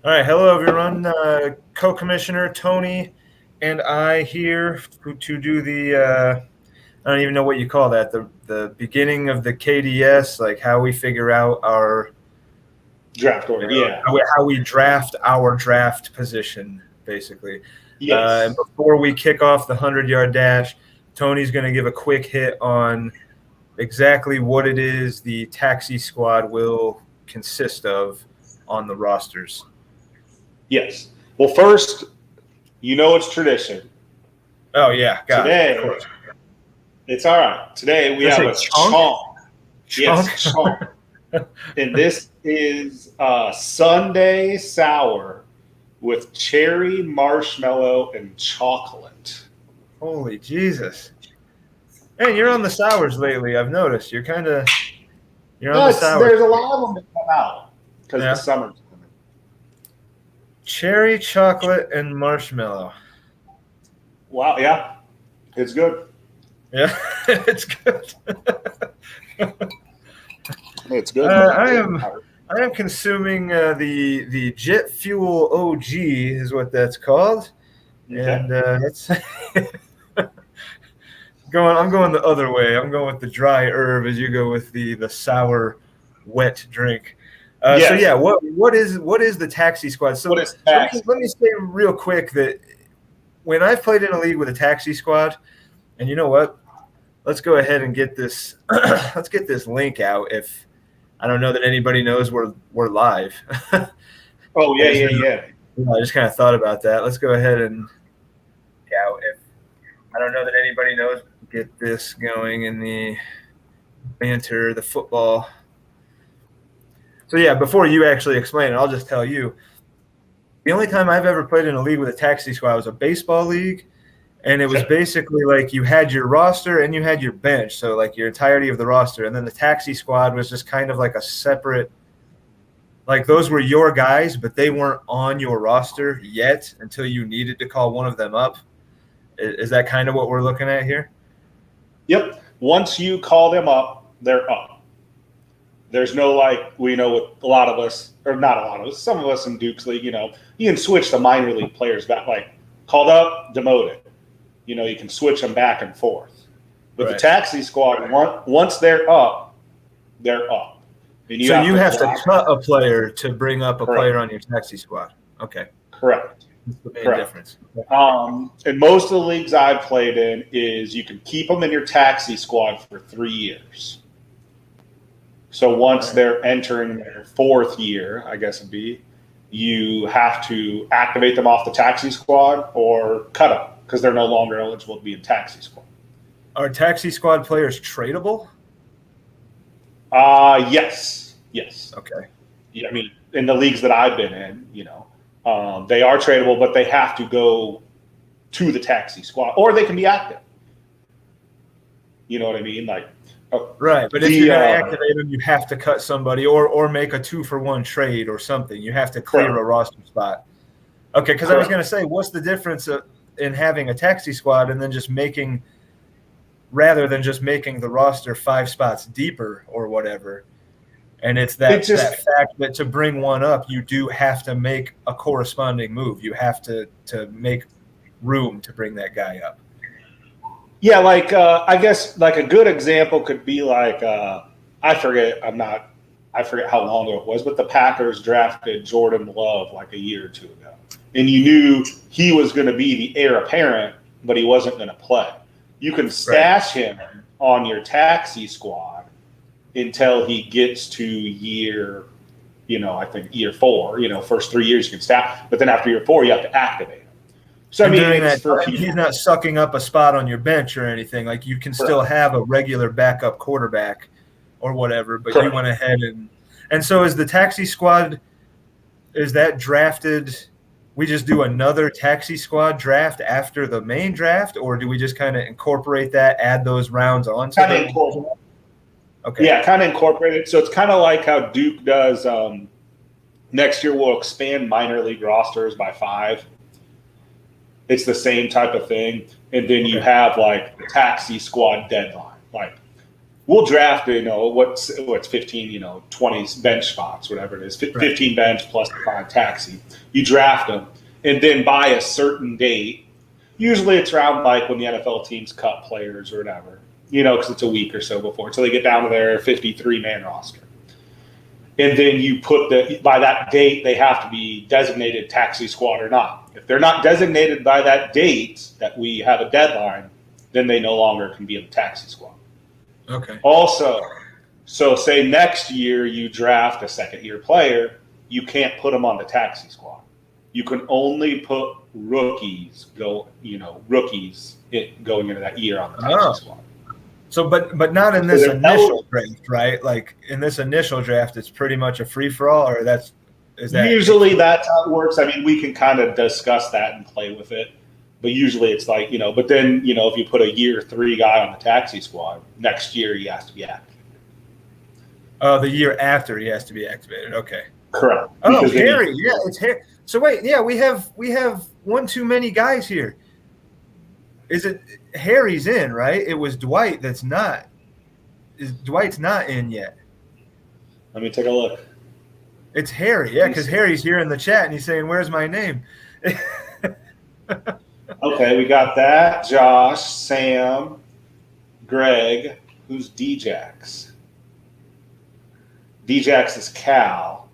All right, hello everyone. Co-commissioner Tony and I here to do I don't even know what you call that, the beginning of the KDS, like how we figure out our Draft order, yeah. how we draft our draft position, basically. And Yes. before we kick off the 100-yard dash, Tony's going to give a quick hit on exactly what it is the taxi squad will consist of on the rosters. Yes. Well, first, it's tradition. Oh yeah, God, Today, of course. it's all right. Today we Did I have say a chunk? chonk. Chunk? Yes, chonk. And this is Sunday sour with cherry, marshmallow, and chocolate. Holy Jesus! Hey, you're on the sours lately. I've noticed. You're on the sours. There's a lot of them that come out because Yeah. the summer's coming. Cherry, chocolate, and marshmallow. Wow, yeah, it's good. Yeah, it's good. It's good. I am consuming the jet fuel OG is what that's called, Okay. and it's I'm going the other way. I'm going with the dry herb as you go with the sour, wet drink. Yes. So yeah, what is the taxi squad? So What is taxi? let me say real quick that when I've played in a league with a taxi squad, and you know what, let's go ahead and get this. Let's get this link out. If I don't know that anybody knows we're live. Oh yeah. I just kind of thought about that. Let's go ahead and if I don't know that anybody knows, get this going in the banter, the football. So yeah, before you actually explain it, I'll just tell you. The only time I've ever played in a league with a taxi squad was a baseball league, and it was basically like you had your roster and you had your bench, so like your entirety of the roster, and then the taxi squad was just kind of like a separate, like those were your guys, but they weren't on your roster yet until you needed to call one of them up. Is that kind of what we're looking at here? Yep. Once you call them up, they're up. There's no we know with a lot of us, or not a lot of us, some of us in Duke's League, you can switch the minor league players back, like called up, demoted. You can switch them back and forth. But The taxi squad, once they're up, they're up. And you have to cut a player to bring up a player on your taxi squad. Okay. Correct. That's the main difference. And most of the leagues I've played in is you can keep them in your taxi squad for 3 years. So once they're entering their 4th year, I guess it'd be, you have to activate them off the taxi squad or cut them because they're no longer eligible to be in taxi squad. Are taxi squad players tradable? Yes. Okay. Yeah, I mean, in the leagues that I've been in, they are tradable, but they have to go to the taxi squad, or they can be active. You know what I mean? Right, but if you're going to activate them, you have to cut somebody or make a 2-for-1 trade or something. You have to clear a roster spot. Okay, because I was going to say, what's the difference in having a taxi squad and then rather than just making the roster 5 spots deeper or whatever? And it's that fact that to bring one up, you do have to make a corresponding move. You have to make room to bring that guy up. Yeah, I guess a good example could be I forget how long ago it was, but the Packers drafted Jordan Love a year or 2 ago. And you knew he was going to be the heir apparent, but he wasn't going to play. You can stash him on your taxi squad until he gets to year, I think year 4, first 3 years you can stash, but then after year 4, you have to activate him. So I mean, he's not sucking up a spot on your bench or anything. Like you can still have a regular backup quarterback or whatever, but you went ahead and so is the taxi squad, is that drafted? We just do another taxi squad draft after the main draft, or do we just kind of incorporate that, add those rounds on? Okay. Yeah, kind of incorporate it. So it's kind of like how Duke does. Next year we'll expand minor league rosters by 5. It's the same type of thing. And then you have the taxi squad deadline. we'll draft, what's 15, 20 bench spots, whatever it is, 15 bench plus the 5 taxi. You draft them, and then by a certain date, usually it's around like when the NFL teams cut players or whatever, because it's a week or so before, so they get down to their 53-man roster. And then you by that date, they have to be designated taxi squad or not. If they're not designated by that date that we have a deadline, then they no longer can be in the taxi squad. Okay. Also, so say next year you draft a second-year player, you can't put them on the taxi squad. You can only put rookies going into that year on the taxi squad. So, but not in this initial draft, right? Like in this initial draft, it's pretty much a free for all, or is that usually that's how it works. I mean, we can kind of discuss that and play with it, but usually it's like But then if you put a year 3 guy on the taxi squad, next year he has to be activated. Oh, the year after he has to be activated. Okay, correct. Oh, Harry, it's Harry. So wait, we have one too many guys here. Is it Harry's in, right? It was Dwight that's not. Dwight's not in yet. Let me take a look. It's Harry, because Harry's here in the chat and he's saying, "Where's my name?" Okay, we got that. Josh, Sam, Greg. Who's Djax? Djax is Cal.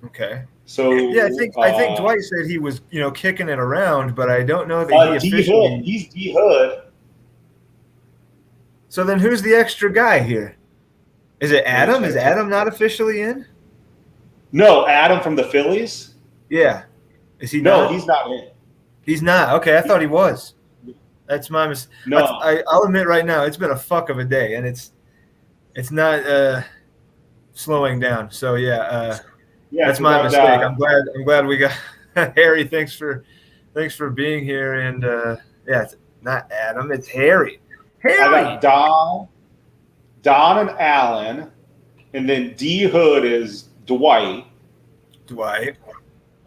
Okay. So yeah, I think Dwight said he was, kicking it around, but I don't know that he officially. He's D Hood. So then, who's the extra guy here? Is it Adam? Is Adam not officially in? No, Adam from the Phillies. Yeah, is he? No, he's not in. He's not. Okay, I thought he was. That's my mistake. No, I'll admit right now, it's been a fuck of a day, and it's not slowing down. So yeah. That's my mistake. I'm glad we got Harry. Thanks for being here. And it's not Adam. It's Harry. I got Don and Alan, and then D Hood is Dwight.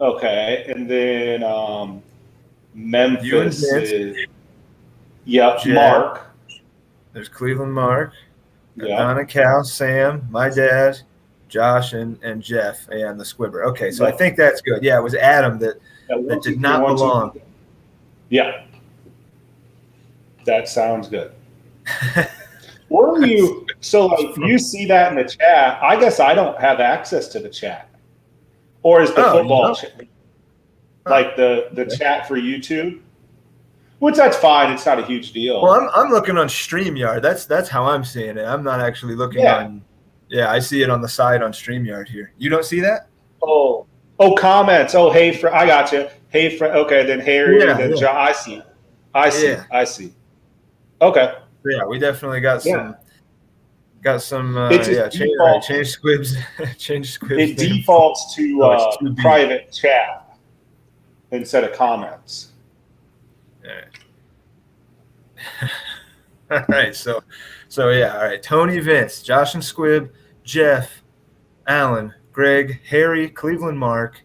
Okay, and then Memphis is Jeff. Mark. There's Cleveland Mark. Yeah. Donna, Cal, Sam, my dad, Josh, and Jeff, and the Squibber. Okay, so I think that's good. Yeah, it was Adam that did not belong. Yeah. That sounds good. Were you so you see that in the chat? I guess I don't have access to the chat. Or is the football chat like the chat for YouTube? Which that's fine. It's not a huge deal. Well, I'm looking on StreamYard. That's how I'm seeing it. I'm not actually looking on. Yeah, I see it on the side on StreamYard here. You don't see that? Oh, comments. Oh, hey, I got you. Hey, okay, then Harry, then John. I see. Okay. Yeah, we definitely got some. Got some. Change squibs. Change squibs. It defaults to private chat instead of comments. All right. So yeah. All right. Tony, Vince, Josh and Squib, Jeff, Alan, Greg, Harry, Cleveland Mark,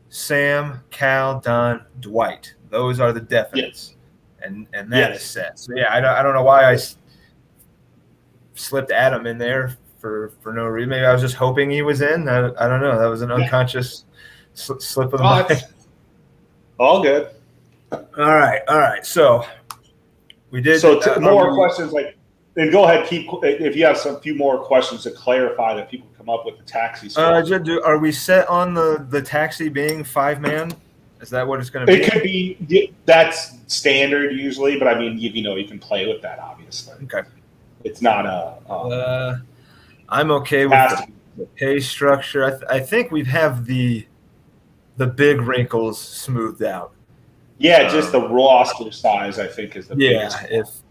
Sam, Cal, Don, Dwight. Those are the definites. And that is set. So yeah, I don't know why I slipped Adam in there for no reason. Maybe I was just hoping he was in. I don't know. That was an unconscious slip of the mind. All good. All right. So we did. So more questions, and go ahead. If you have some few more questions to clarify that people come up with the taxi. Are we set on the taxi being 5-man? Is that what it's going to be? It could be. That's standard usually, but I mean, you can play with that. Obviously. Okay. It's not a. I'm okay with the pay structure. I think we have the big wrinkles smoothed out. Yeah, just the roster size, I think, is the biggest.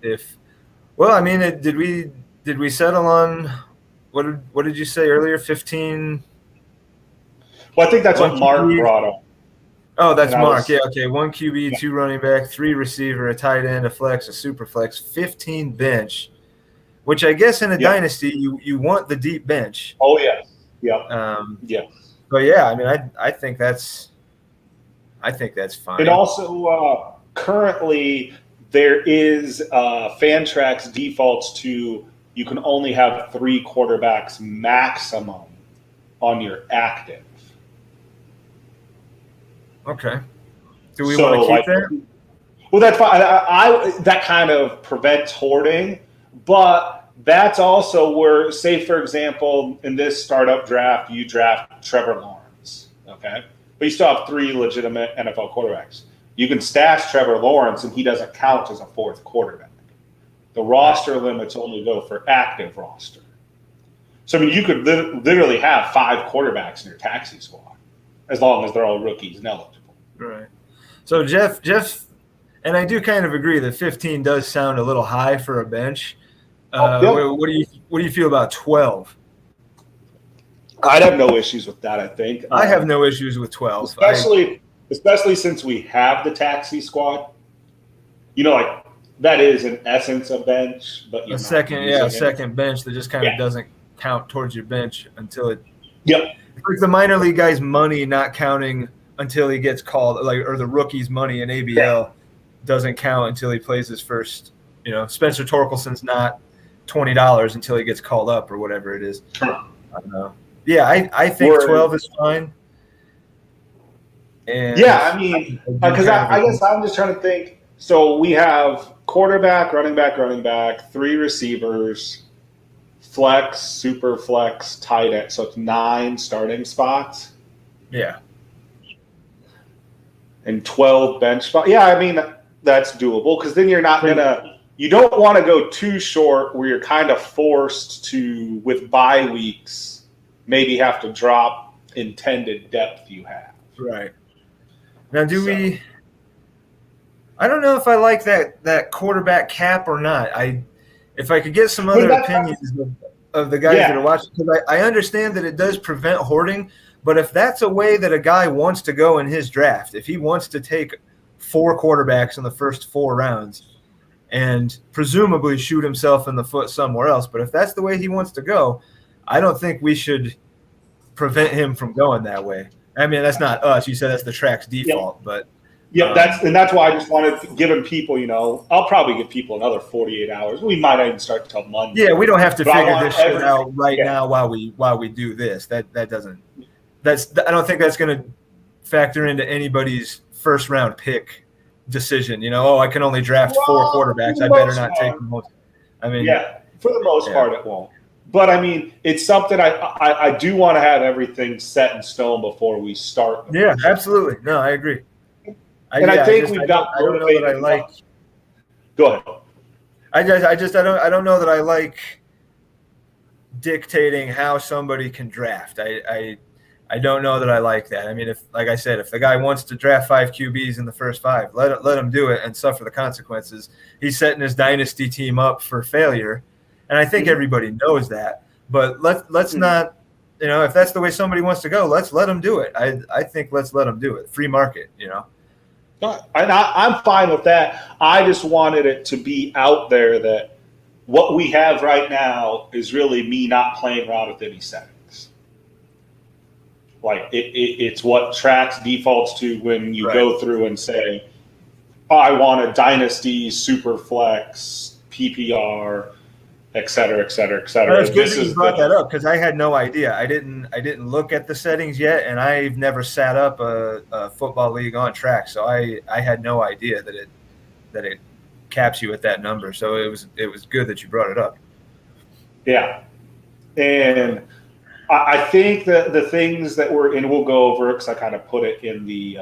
If well, I mean, did we settle on what did you say earlier? 15. Well, I think that's what Mark brought up. Oh, that's Mark. Yeah, okay. 1 QB, 2 running back, 3 receiver, a tight end, a flex, a super flex, 15 bench. Which I guess in a dynasty you want the deep bench. Oh yeah, yeah. But yeah, I mean, I think that's fine. And also currently there is Fantrax defaults to you can only have 3 quarterbacks maximum on your active. Okay. Do we want to keep that? Well, that's fine. That kind of prevents hoarding, but that's also where, say, for example, in this startup draft, you draft Trevor Lawrence, okay? But you still have 3 legitimate NFL quarterbacks. You can stash Trevor Lawrence, and he doesn't count as a 4th quarterback. The roster limits only go for active roster. So, I mean, you could literally have 5 quarterbacks in your taxi squad, as long as they're all rookies and eligible. Right. So Jeff, and I do kind of agree that 15 does sound a little high for a bench. What do you feel about 12? I'd have no issues with that. I think I have no issues with 12, especially since we have the taxi squad. You know, like that is in essence a bench, but a second bench that just kind of doesn't count towards your bench until it. Yep. It's like the minor league guy's money not counting until he gets called, or the rookie's money in ABL doesn't count until he plays his first. Spencer Torkelson's not $20 until he gets called up or whatever it is. I don't know. Yeah, I think 12 is fine. And I mean, because I guess I'm just trying to think. So we have quarterback, running back, 3 receivers, flex, super flex, tight end. So it's 9 starting spots. Yeah. And 12 bench spots. Yeah, I mean, that's doable because then you're not going to – you don't want to go too short where you're kind of forced to, with bye weeks, maybe have to drop intended depth you have. Right. Now, I don't know if I like that quarterback cap or not. If I could get some other opinions of the guys that are watching, because I understand that it does prevent hoarding, but if that's a way that a guy wants to go in his draft, if he wants to take 4 quarterbacks in the first 4 rounds and presumably shoot himself in the foot somewhere else, but if that's the way he wants to go, I don't think we should prevent him from going that way. I mean, that's not us. You said that's the track's default, but that's why I just wanted giving people. I'll probably give people another 48 hours. We might not even start till Monday. Yeah, we don't have to figure this shit out right now while we do this. That doesn't. I don't think that's going to factor into anybody's first round pick decision. I can only draft 4 quarterbacks. I better not take them most. I mean, for the most part, it won't. But I mean, it's something I do want to have everything set in stone before we start. Yeah, absolutely. No, I agree. I think we've got. I don't know that I like. Go ahead. I don't know that I like dictating how somebody can draft. I don't know that I like that. I mean, if the guy wants to draft 5 QBs in the first 5, let him do it and suffer the consequences. He's setting his dynasty team up for failure, and I think everybody knows that. But let's not, if that's the way somebody wants to go, let's let him do it. I think let's let him do it. Free market, And I'm fine with that. I just wanted it to be out there that what we have right now is really me not playing around with any settings. Like it's what tracks defaults to when you go through and say, I want a dynasty, super flex, PPR, et cetera, et cetera, et cetera. Well, it's good that you brought that up because I had no idea. I didn't look at the settings yet, and I've never sat up a football league on track, so I had no idea that it caps you at that number. So it was good that you brought it up. Yeah, and I think that the things that we'll go over because I kind of put it in the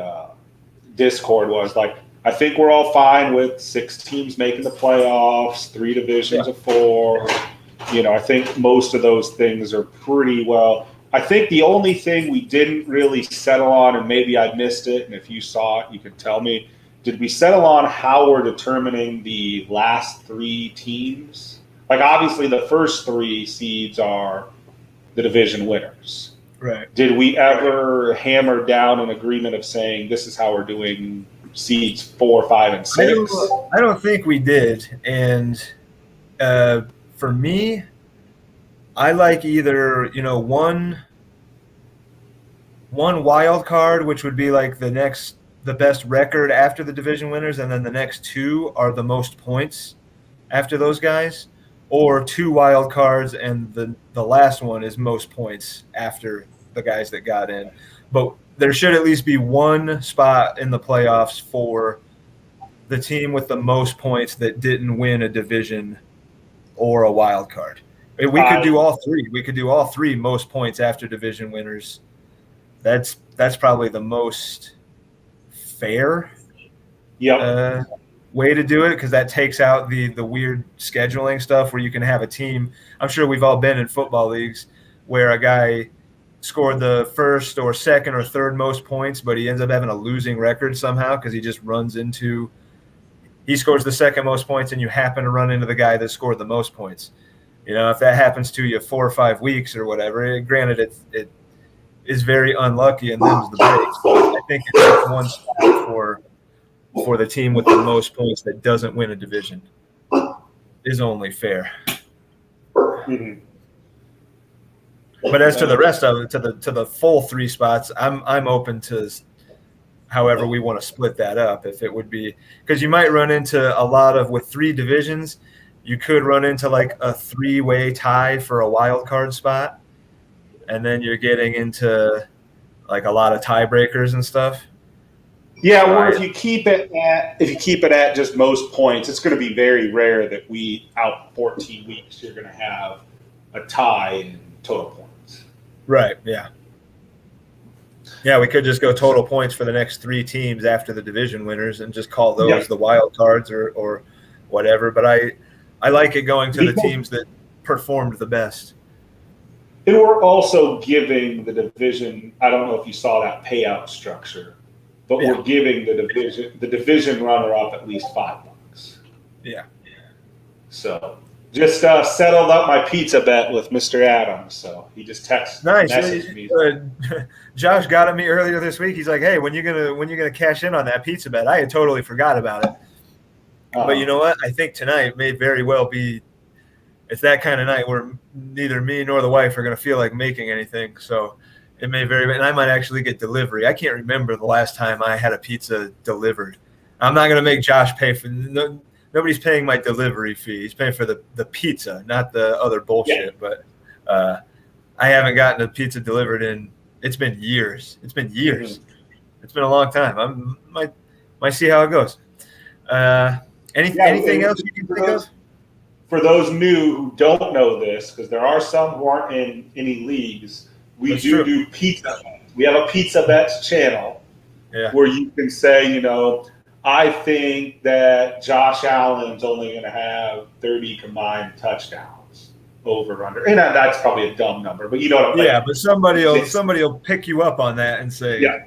Discord was like, I think we're all fine with 6 teams making the playoffs, 3 divisions of 4. I think most of those things are pretty well. I think the only thing we didn't really settle on, and maybe I missed it, and if you saw it, you could tell me, did we settle on how we're determining the last 3 teams? Like, obviously, the first 3 seeds are the division winners. Right. Did we ever hammer down an agreement of saying this is how we're doing seeds 4, 5, and 6? I don't think we did. And for me, I like either one wild card, which would be like the best record after the division winners, and then the next 2 are the most points after those guys, or 2 wild cards, and the last one is most points after the guys that got in. But there should at least be one spot in the playoffs for the team with the most points that didn't win a division or a wild card. We could do all three. We could do all three most points after division winners. That's probably the most fair way to do it, because that takes out the weird scheduling stuff where you can have a team. I'm sure we've all been in football leagues where a guy scored the first or second or third most points, but he ends up having a losing record somehow because he just runs into – he scores the second most points and you happen to run into the guy that scored the most points. You know, if that happens to you 4 or 5 weeks or whatever, granted it is very unlucky and them's the breaks, but I think it's one spot for the team with the most points that doesn't win a division is only fair. Mm-hmm. But as to the rest of it, to the full 3 spots, I'm open to however we want to split that up. If it would be, because you might run into a lot of, with 3 divisions, you could run into like a 3-way tie for a wild card spot, and then you're getting into like a lot of tiebreakers and stuff. Yeah, or if you keep it at just most points, it's going to be very rare that out 14 weeks you're going to have a tie in total points. Right. Yeah. Yeah, we could just go total points for the next 3 teams after the division winners and just call those the wild cards or whatever. But I like it going to the teams that performed the best. And we're also giving the division, I don't know if you saw that payout structure, but we're giving the division runner-up at least $5. Yeah. So just settled up my pizza bet with Mr. Adams. So he just messaged me. Josh got at me earlier this week. He's like, "Hey, when you gonna cash in on that pizza bet?" I had totally forgot about it. But you know what? I think tonight may very well be. It's that kind of night where neither me nor the wife are going to feel like making anything. So it may very – and I might actually get delivery. I can't remember the last time I had a pizza delivered. I'm not going to make Josh pay for nobody's paying my delivery fee. He's paying for the pizza, not the other bullshit. Yeah. But I haven't gotten a pizza delivered in – it's been years. It's been years. Mm-hmm. It's been a long time. Might see how it goes. Anything else you can think of? For those new who don't know this, because there are some who aren't in any leagues, we do pizza bets. We have a pizza bets channel where you can say, you know, I think that Josh Allen's only going to have 30 combined touchdowns over under. And that's probably a dumb number, but you know what I'm saying. Yeah, but somebody will pick you up on that and say,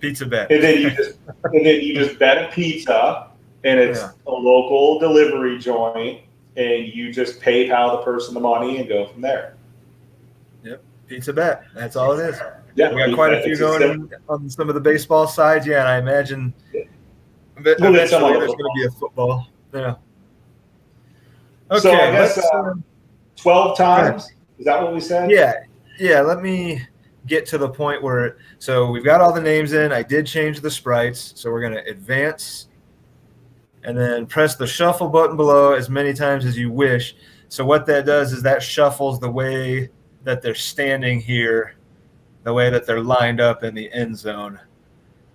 pizza bet. And then you just bet a pizza, and it's a local delivery joint. And you just PayPal the person the money and go from there. Yep, pizza bet. That's all it is. Yeah, we got quite a few going on some of the baseball sides. Yeah, and I imagine eventually there's going to be a football. Yeah. Okay, so I guess 12 times. Is that what we said? Yeah. Let me get to the point where so we've got all the names in. I did change the sprites, so we're going to advance. And then press the shuffle button below as many times as you wish. So what that does is that shuffles the way that they're standing here, the way that they're lined up in the end zone.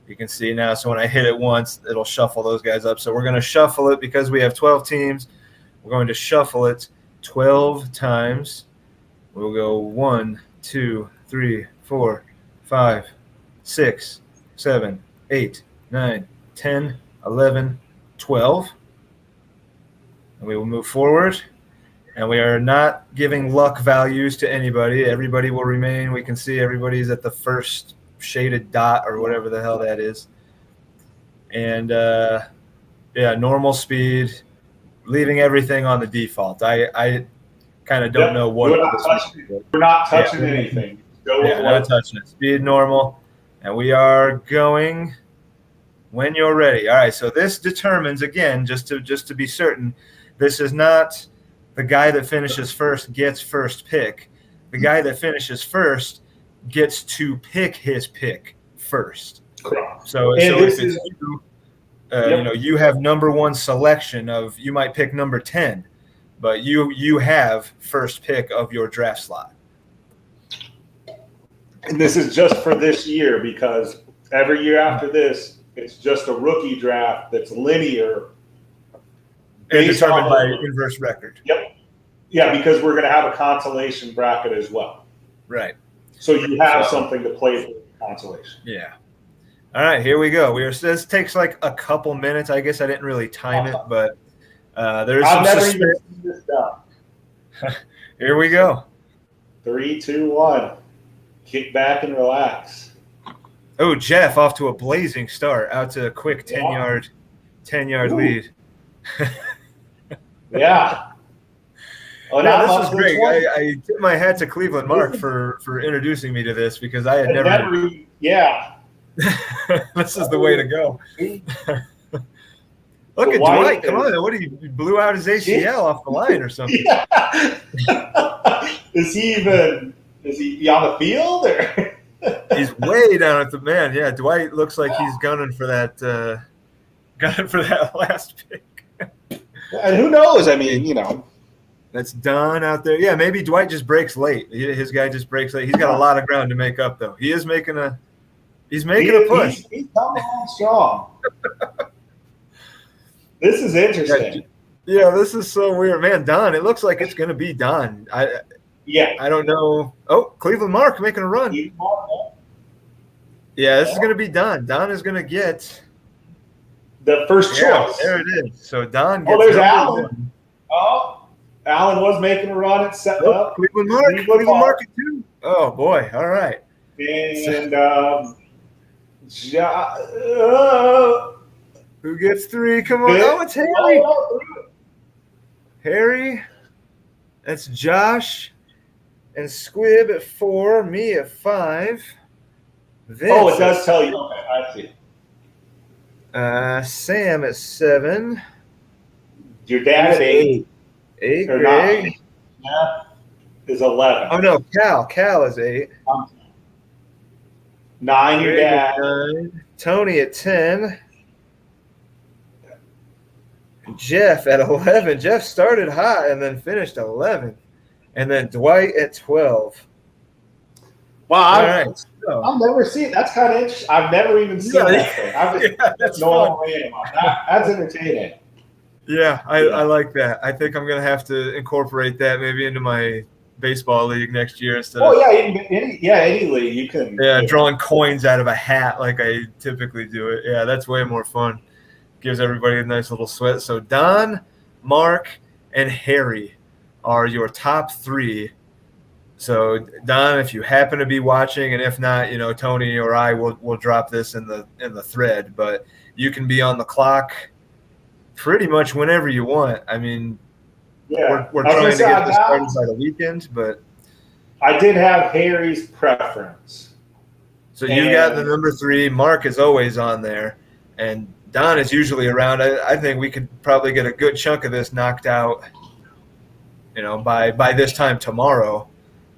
You can see now. So when I hit it once, it'll shuffle those guys up. So we're going to shuffle it because we have 12 teams. We're going to shuffle it 12 times. We'll go 1, 2, 3, 4, 5, 6, 7, 8, 9, 10, 11, 12, and we will move forward, and we are not giving luck values to anybody. Everybody will remain. We can see everybody's at the first shaded dot or whatever the hell that is. And normal speed, leaving everything on the default. I kind of don't know what we're not touching anything. Not touching it. Speed normal, and we are going when you're ready. All right, so this determines, again, just to be certain, this is not the guy that finishes first gets first pick. The guy that finishes first gets to pick his pick first. So if it's you, you have number 1 selection of, you might pick number 10. but you have first pick of your draft slot. And this is just for this year because every year after this, it's just a rookie draft that's linear. And determined by inverse record. Yep. Yeah, because we're going to have a consolation bracket as well. Right. So you have something to play for consolation. Yeah. All right, here we go. This takes like a couple minutes. I guess I didn't really time it, but there's some never even seen this done. Here we go. 3, 2, 1. Kick back and relax. Oh, Jeff off to a blazing start, out to a quick 10-yard lead. Yeah. Oh, yeah, this is great. I tip my hat to Cleveland Mark for introducing me to this because I had never. Yeah. This is the way to go. Look at Dwight. Come on. What he blew out his ACL off the line or something? Yeah. Is he on the field? Or? He's way down at the man. Yeah, Dwight looks like he's gunning for that last pick. And who knows? I mean, That's Don out there. Yeah, maybe Dwight just breaks late. His guy just breaks late. He's got a lot of ground to make up, though. He is making a push. He's coming on strong. This is interesting. Yeah, this is so weird. Man, Don, it looks like it's going to be Don. I don't know. Oh, Cleveland Mark making a run. Yeah, this is going to be Don. Don is going to get the first choice. There it is. So Don gets there's Allen. Oh, Allen was making a run at set up. Cleveland Mark at 2. Oh, boy. All right. And who gets 3? Come on. Oh, it's Harry. Harry. That's Josh and Squib at 4. Me at 5. Vince it does tell you. Okay, I see. Sam at 7. Your dad at 8. 8. Greg is 11. Oh no, Cal is 8. 9. Your dad. 9. Tony at 10. Jeff at 11. Jeff started hot and then finished 11. And then Dwight at 12. Wow, all right. So, I've never seen. That's kind of interesting. I've never even seen that thing. That's that's entertaining. Yeah, I like that. I think I'm gonna have to incorporate that maybe into my baseball league next year instead. Any league you can. Yeah, drawing coins out of a hat like I typically do it. Yeah, that's way more fun. Gives everybody a nice little sweat. So Don, Mark, and Harry are your top 3. So Don, if you happen to be watching, and if not, Tony or I will drop this in the thread. But you can be on the clock pretty much whenever you want. I mean, we're trying to get this started by the weekend, but I did have Harry's preference. So you got the number 3. Mark is always on there, and Don is usually around. I think we could probably get a good chunk of this knocked out, by this time tomorrow.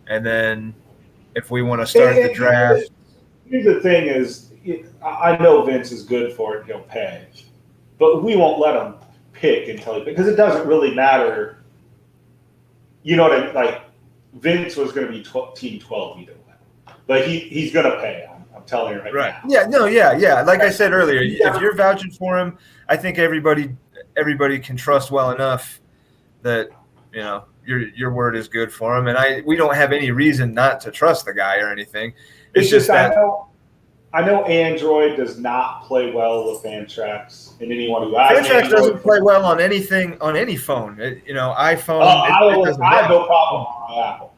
And then if we want to start the draft. Here's the thing is, I know Vince is good for it. He'll pay. But we won't let him pick until he – because it doesn't really matter. You know what I mean? Like, Vince was going to be team 12 either way. But he's going to pay. I'm telling you right now. Yeah, no, yeah. Like I said earlier, if you're vouching for him, I think everybody can trust well enough that, your word is good for him. And we don't have any reason not to trust the guy or anything. It's just that I know Android does not play well with Fantrax, and anyone who has Fantrax doesn't play well on anything, on any phone. iPhone. I have no problem on my Apple.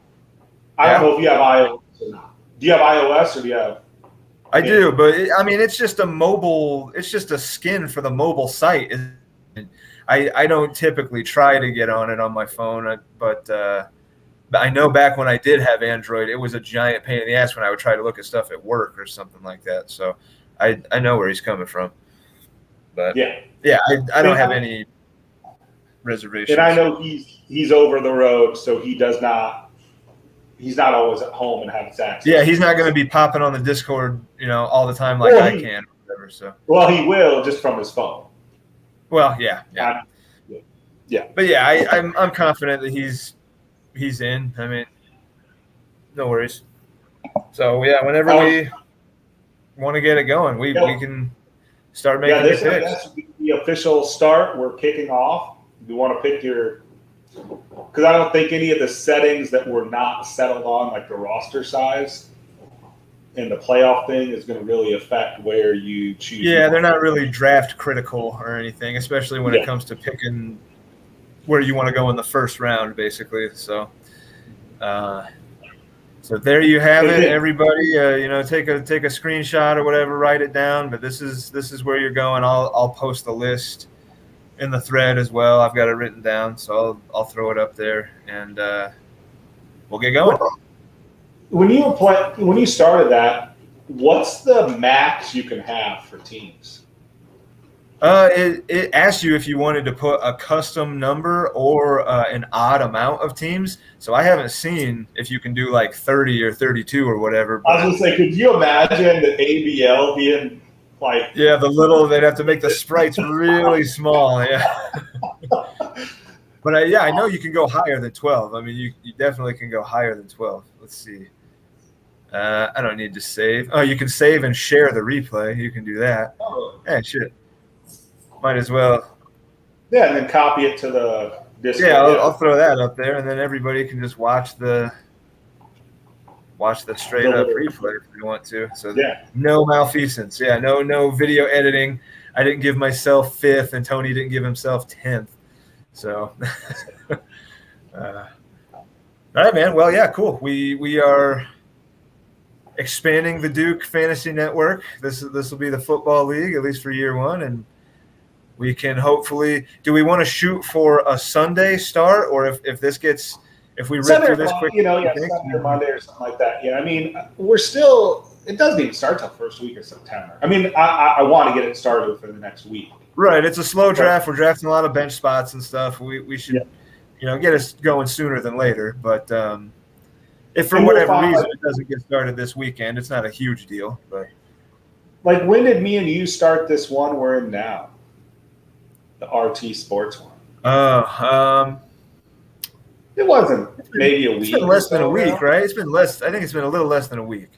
I don't know if you have iOS or not. Do you have iOS or do you have? I do, but it's just a mobile. It's just a skin for the mobile site. I don't typically try to get on it on my phone, but I know back when I did have Android, it was a giant pain in the ass when I would try to look at stuff at work or something like that. So I know where he's coming from. But I don't have any reservations. And I know he's over the road, so he's not always at home and has access. Yeah, he's not going to be popping on the Discord, all the time like I can. Or whatever, so. Well, he will just from his phone. Well, yeah. But yeah, I'm confident that he's in. I mean, no worries. So yeah, whenever we want to get it going, we can start making your picks. That's the official start. We're kicking off. You want to pick your, because I don't think any of the settings that we're not settled on, like the roster size and the playoff thing, is going to really affect where you choose. Yeah, they're not really draft critical or anything, especially when it comes to picking where you want to go in the first round, basically. So, so there you have it, everybody. Take a screenshot or whatever, write it down. But this is where you're going. I'll post the list in the thread as well. I've got it written down, so I'll throw it up there, and we'll get going. When you started that, what's the max you can have for teams? It asked you if you wanted to put a custom number or an odd amount of teams. So I haven't seen if you can do like 30 or 32 or whatever. I was going to say, could you imagine the ABL being like? Yeah, they'd have to make the sprites really small. Yeah. But I know you can go higher than 12. I mean, you definitely can go higher than 12. Let's see. I don't need to save. Oh, you can save and share the replay. You can do that. Oh. Yeah, shit. Might as well. Yeah, and then copy it to the Discord. Yeah, I'll throw that up there, and then everybody can just watch the straight up replay if they want to. So no malfeasance. Yeah, no video editing. I didn't give myself 5th, and Tony didn't give himself 10th. So, all right, man. Well, yeah, cool. We are expanding the Duke Fantasy Network. This will be the football league, at least for year 1, and we can hopefully. Do we want to shoot for a Sunday start, or if we rip Sunday, through this quick? Sunday or Monday or something like that. Yeah, I mean, we're still. It doesn't even start till first week of September. I mean, I want to get it started for the next week. Right, it's a slow draft. We're drafting a lot of bench spots and stuff. We should, get us going sooner than later. But if for whatever reason it doesn't get started this weekend, it's not a huge deal. But like, when did me and you start this one we're in now? The RT Sports one. It wasn't maybe a week. It's been less than a week, right? It's been less. I think it's been a little less than a week.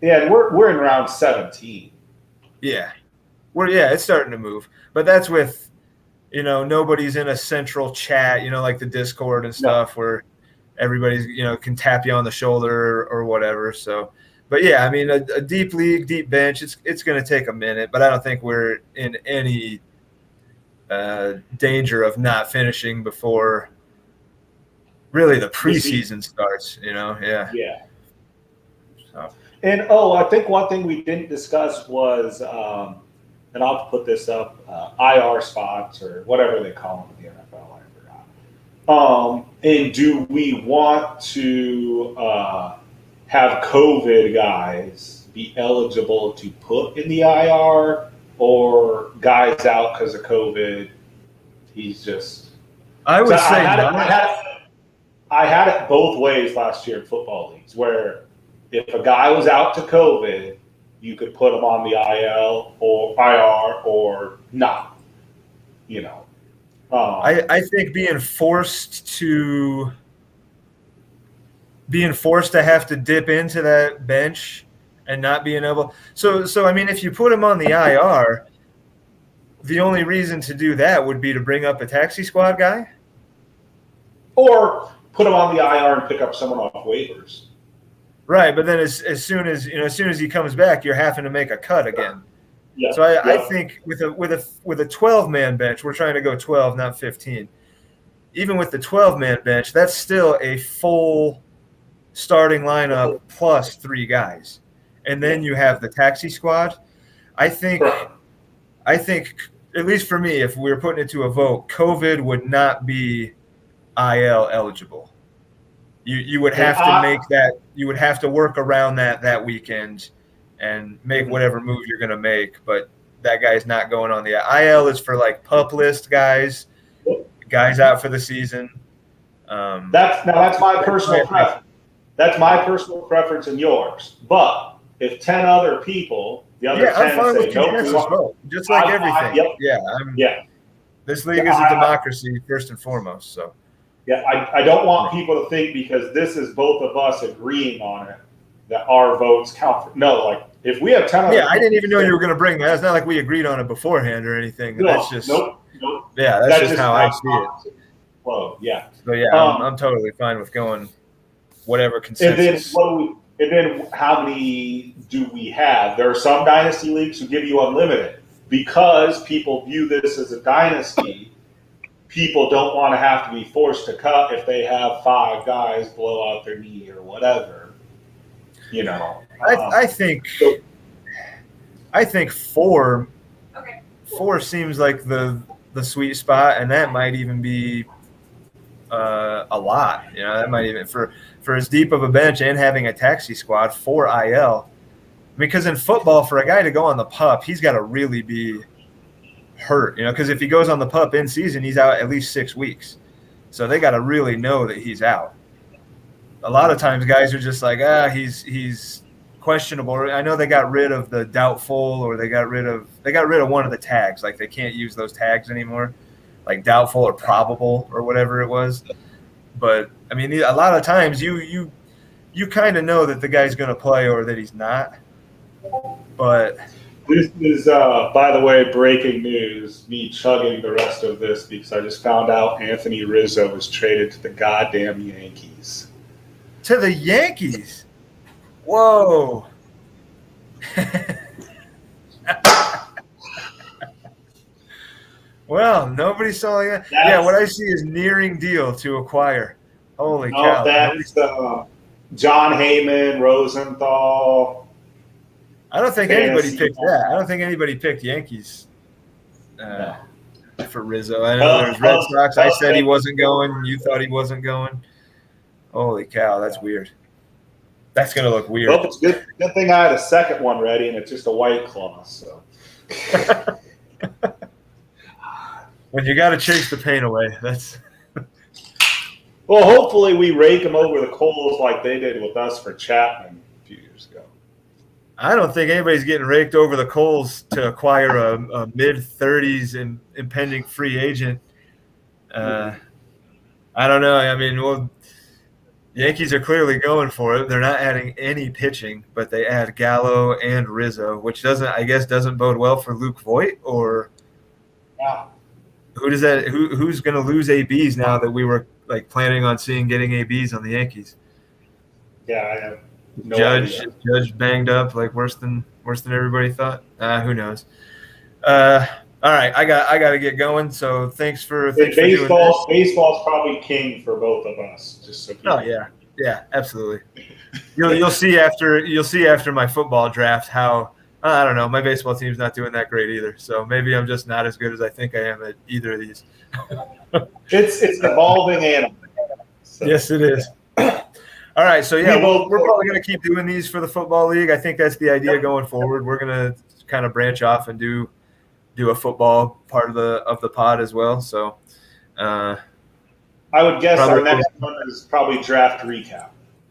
Yeah, and we're in round 17. Yeah, it's starting to move, but that's with, nobody's in a central chat, like the Discord and stuff where everybody's, can tap you on the shoulder or whatever. So, but yeah, I mean, a deep league, deep bench, it's going to take a minute, but I don't think we're in any danger of not finishing before really the preseason starts, Yeah. So. And, I think one thing we didn't discuss was, and I'll put this up, IR spots or whatever they call them in the NFL, I forgot. And do we want to have COVID guys be eligible to put in the IR, or guys out because of COVID? He's just. I would say I had it both ways last year in football leagues, where if a guy was out to COVID, you could put him on the IL or IR or not. I think being forced to have to dip into that bench and not being able. So I mean, if you put him on the IR, the only reason to do that would be to bring up a taxi squad guy, or put him on the IR and pick up someone off waivers. Right, but then as soon as he comes back, you're having to make a cut again. Yeah. So I think with a 12-man bench, we're trying to go 12, not 15. Even with the 12-man bench, that's still a full starting lineup plus 3 guys, and then you have the taxi squad. I think at least for me, if we were putting it to a vote, COVID would not be IL eligible. You would have to make that. You would have to work around that weekend and make whatever move you're going to make. But that guy's not going on the IL. Is for like pup list guys out for the season. That's my personal preference. That's my personal preference and yours. But if 10 other people, the other 10 I'm fine say with consensus vote, just like everything. This league is a democracy first and foremost. So yeah, I don't want people to think because this is both of us agreeing on it that our votes count. No, like if we have 10. Yeah, I didn't even know you were going to bring that. It's not like we agreed on it beforehand or anything. No, that's just nope. Yeah, that's just how I see it. Well, yeah. So yeah, I'm totally fine with going whatever consensus. And then how many do we have? There are some dynasty leagues who give you unlimited because people view this as a dynasty. People don't want to have to be forced to cut if they have 5 guys blow out their knee or whatever. You know, I think 4 seems like the sweet spot, and that might even be a lot. You know, that might even for as deep of a bench and having a taxi squad, 4 IL. Because in football, for a guy to go on the PUP, he's got to really be hurt. You know, because if he goes on the PUP in season, he's out at least 6 weeks. So they got to really know that he's out. A lot of times, guys are just like, he's questionable. I know they got rid of the doubtful, or they got rid of one of the tags. Like they can't use those tags anymore, like doubtful or probable or whatever it was. But I mean, a lot of times you kind of know that the guy's going to play or that he's not. But this is, by the way, breaking news. Me chugging the rest of this because I just found out Anthony Rizzo was traded to the goddamn Yankees. To the Yankees? Whoa. Well, nobody saw that. Yeah, what I see is nearing deal to acquire. Holy cow. That's John Heyman, Rosenthal. I don't think anybody picked that. I don't think anybody picked Yankees for Rizzo. I know there's Red Sox. I said he wasn't going. You thought he wasn't going. Holy cow, that's weird. That's going to look weird. Well, it's good thing I had a second one ready, and it's just a White Claw. So. When you got to chase the pain away, that's. Well, hopefully we rake them over the coals like they did with us for Chapman a few years ago. I don't think anybody's getting raked over the coals to acquire a mid-30s and impending free agent. I don't know. I mean, well, Yankees are clearly going for it. They're not adding any pitching, but they add Gallo and Rizzo, which doesn't bode well for Luke Voit, or who's going to lose ABs now that we were like planning on seeing getting ABs on the Yankees? Yeah, I have no idea. Judge banged up like worse than everybody thought. Who knows? All right, I got to get going. So thanks for doing this. Baseball's probably king for both of us. Just so people yeah, absolutely. You'll see after my football draft how I don't know, my baseball team's not doing that great either. So maybe I'm just not as good as I think I am at either of these. It's an evolving animal. So. Yes, it is. All right, so yeah, we're probably going to keep doing these for the football league. I think that's the idea going forward. We're going to kind of branch off and do a football part of the pod as well. So I would guess our next one is probably draft recap.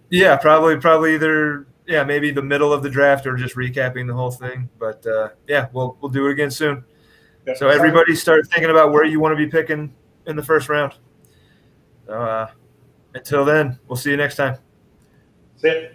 Yeah, probably either maybe the middle of the draft or just recapping the whole thing. But we'll do it again soon. Yeah. So everybody start thinking about where you want to be picking in the first round. So until then, we'll see you next time. See ya.